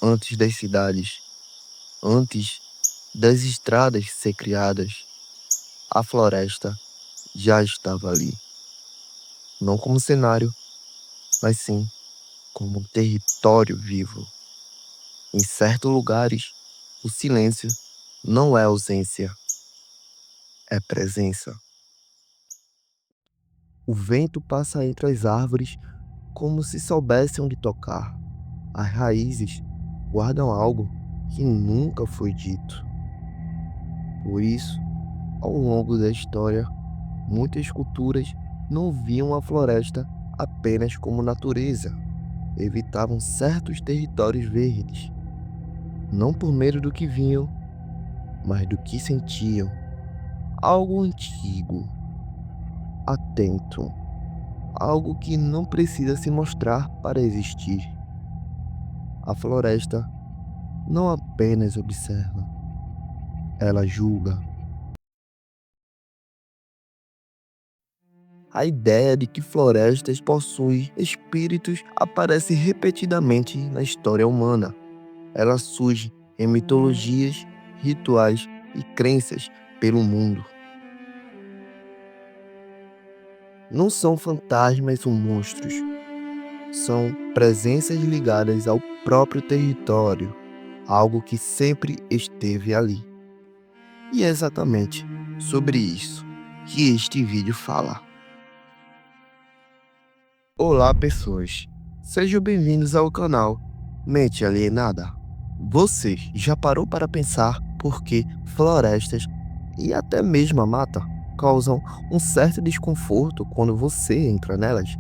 Antes das cidades, antes das estradas ser criadas, a floresta já estava ali. Não como cenário, mas sim como um território vivo. Em certos lugares, o silêncio não é ausência, é presença. O vento passa entre as árvores como se soubesse onde tocar. As raízes guardam algo que nunca foi dito. Por isso, ao longo da história, muitas culturas não viam a floresta apenas como natureza, evitavam certos territórios verdes, não por medo do que vinham, mas do que sentiam. Algo antigo, atento, algo que não precisa se mostrar para existir. A floresta não apenas observa, ela julga. A ideia de que florestas possuem espíritos aparece repetidamente na história humana. Ela surge em mitologias, rituais e crenças pelo mundo. Não são fantasmas ou monstros, são presenças ligadas ao próprio território, algo que sempre esteve ali. E é exatamente sobre isso que este vídeo fala. Olá, pessoas! Sejam bem-vindos ao canal Mente Alienada. Você já parou para pensar por que florestas e até mesmo a mata causam um certo desconforto quando você entra nelas,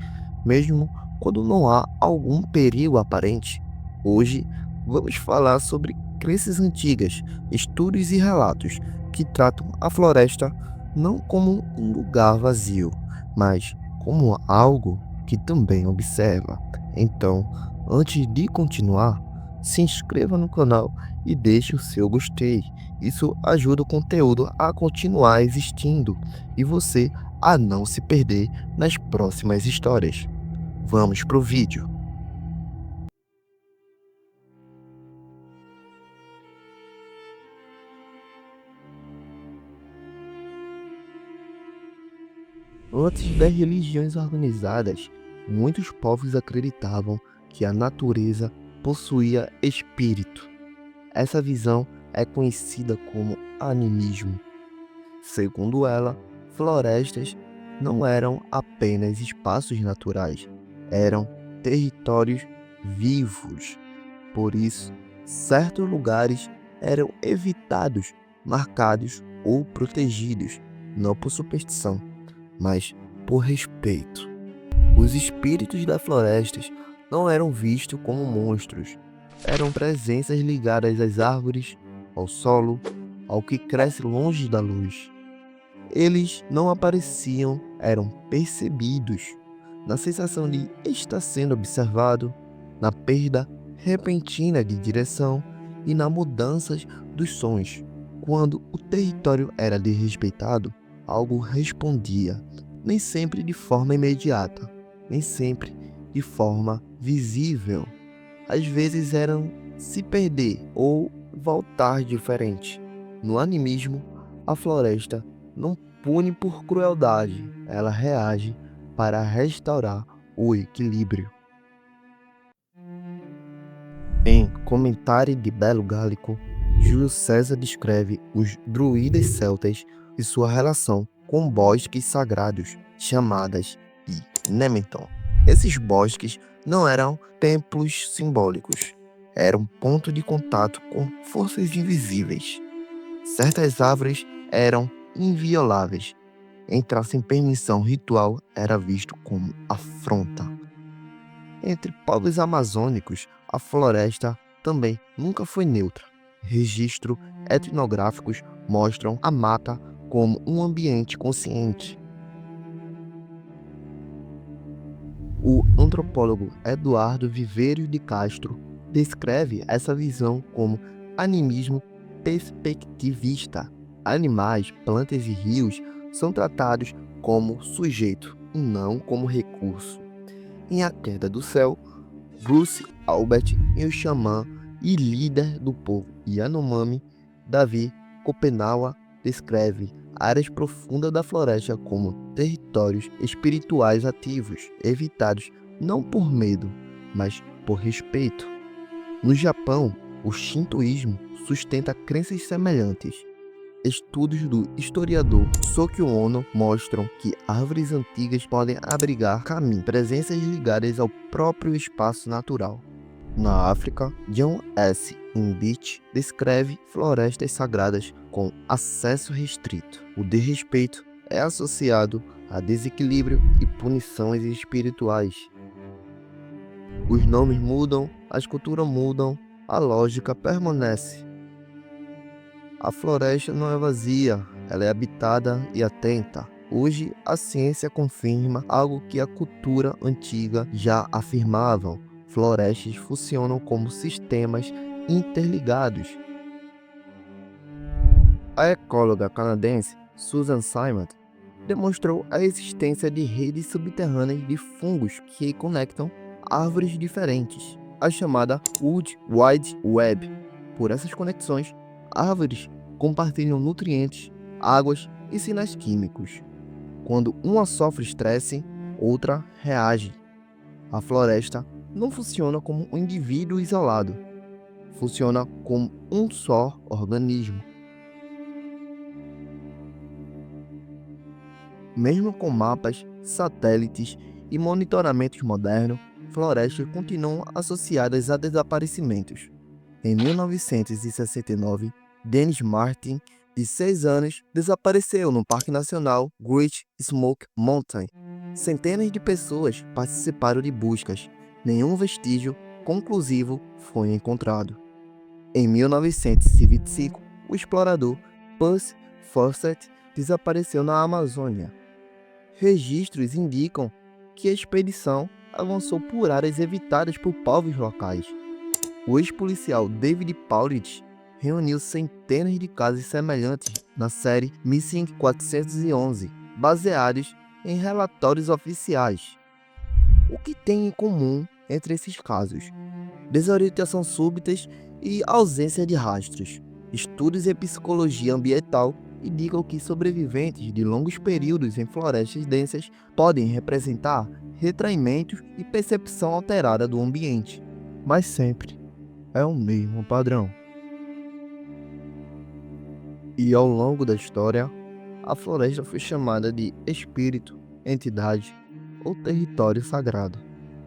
mesmo quando não há algum perigo aparente? Hoje vamos falar sobre crenças antigas, estudos e relatos que tratam a floresta não como um lugar vazio, mas como algo que também observa. Então, antes de continuar, se inscreva no canal e deixe o seu gostei. Isso ajuda o conteúdo a continuar existindo e você a não se perder nas próximas histórias. Vamos pro vídeo. Antes das religiões organizadas, muitos povos acreditavam que a natureza possuía espírito. Essa visão é conhecida como animismo. Segundo ela, florestas não eram apenas espaços naturais, eram territórios vivos. Por isso, certos lugares eram evitados, marcados ou protegidos, não por superstição, mas por respeito. Os espíritos das florestas não eram vistos como monstros, eram presenças ligadas às árvores, ao solo, ao que cresce longe da luz. Eles não apareciam, eram percebidos, na sensação de estar sendo observado, na perda repentina de direção e na mudança dos sons. Quando o território era desrespeitado, algo respondia, nem sempre de forma imediata, nem sempre de forma visível. Às vezes eram se perder ou voltar diferente. No animismo, a floresta não pune por crueldade, ela reage para restaurar o equilíbrio. Em Comentário de Belo Gálico, Júlio César descreve os druidas celtas e sua relação com bosques sagrados, chamadas de Nemeton. Esses bosques não eram templos simbólicos, eram ponto de contato com forças invisíveis. Certas árvores eram invioláveis. Entrar sem permissão ritual era visto como afronta. Entre povos amazônicos, a floresta também nunca foi neutra. Registros etnográficos mostram a mata como um ambiente consciente. O antropólogo Eduardo Viveiros de Castro descreve essa visão como animismo perspectivista. Animais, plantas e rios são tratados como sujeito e não como recurso. Em A Queda do Céu, Bruce Albert e o xamã e líder do povo Yanomami, Davi Kopenawa descreve áreas profundas da floresta como territórios espirituais ativos, evitados não por medo, mas por respeito. No Japão, o shintoísmo sustenta crenças semelhantes. Estudos do historiador Sokyo Ono mostram que árvores antigas podem abrigar kami, presenças ligadas ao próprio espaço natural. Na África, John S. Imbich descreve florestas sagradas com acesso restrito. O desrespeito é associado a desequilíbrio e punições espirituais. Os nomes mudam, as culturas mudam, a lógica permanece. A floresta não é vazia, ela é habitada e atenta. Hoje, a ciência confirma algo que a cultura antiga já afirmava. Florestas funcionam como sistemas interligados. A ecóloga canadense Susan Simard demonstrou a existência de redes subterrâneas de fungos que conectam árvores diferentes, a chamada Wood Wide Web. Por essas conexões, árvores compartilham nutrientes, águas e sinais químicos. Quando uma sofre estresse, outra reage. A floresta não funciona como um indivíduo isolado, funciona como um só organismo. Mesmo com mapas, satélites e monitoramentos modernos, florestas continuam associadas a desaparecimentos. Em 1969, Dennis Martin, de 6 anos, desapareceu no Parque Nacional Great Smoky Mountain. Centenas de pessoas participaram de buscas. Nenhum vestígio conclusivo foi encontrado. Em 1925, o explorador Percy Fawcett desapareceu na Amazônia. Registros indicam que a expedição avançou por áreas evitadas por povos locais. O ex-policial David Paulitz reuniu centenas de casos semelhantes na série Missing 411, baseados em relatórios oficiais. O que tem em comum entre esses casos? Desorientação súbitas e ausência de rastros. Estudos em psicologia ambiental indicam que sobreviventes de longos períodos em florestas densas podem representar retraimento e percepção alterada do ambiente, mas sempre é o mesmo padrão. E ao longo da história, a floresta foi chamada de espírito, entidade ou território sagrado.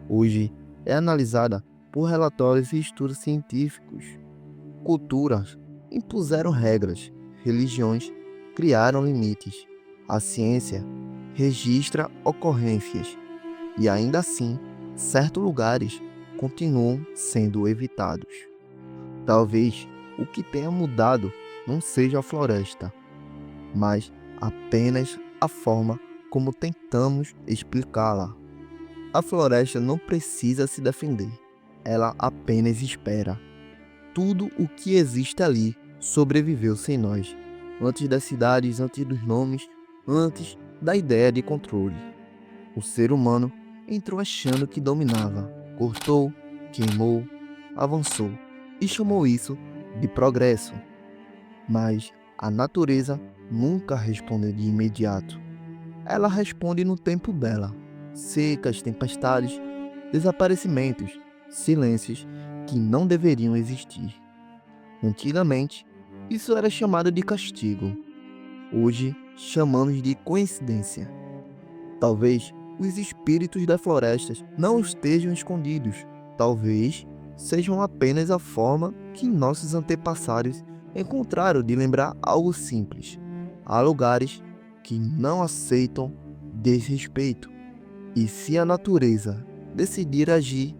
Hoje é analisada por relatórios e estudos científicos. Culturas impuseram regras, religiões criaram limites. A ciência registra ocorrências e ainda assim, certos lugares continuam sendo evitados. Talvez o que tenha mudado não seja a floresta, mas apenas a forma como tentamos explicá-la. A floresta não precisa se defender, ela apenas espera. Tudo o que existe ali sobreviveu sem nós, antes das cidades, antes dos nomes, antes da ideia de controle. O ser humano entrou achando que dominava, cortou, queimou, avançou e chamou isso de progresso. Mas a natureza nunca responde de imediato. Ela responde no tempo dela. Secas, tempestades, desaparecimentos, silêncios que não deveriam existir. Antigamente, isso era chamado de castigo. Hoje, chamamos de coincidência. Talvez os espíritos das florestas não estejam escondidos. Talvez sejam apenas a forma que nossos antepassados encontraram de lembrar algo simples. Há lugares que não aceitam desrespeito. E se a natureza decidir agir,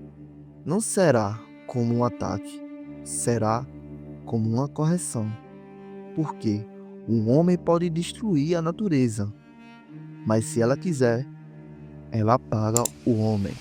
não será como um ataque, será como uma correção. Porque o homem pode destruir a natureza, mas se ela quiser, ela apaga o homem.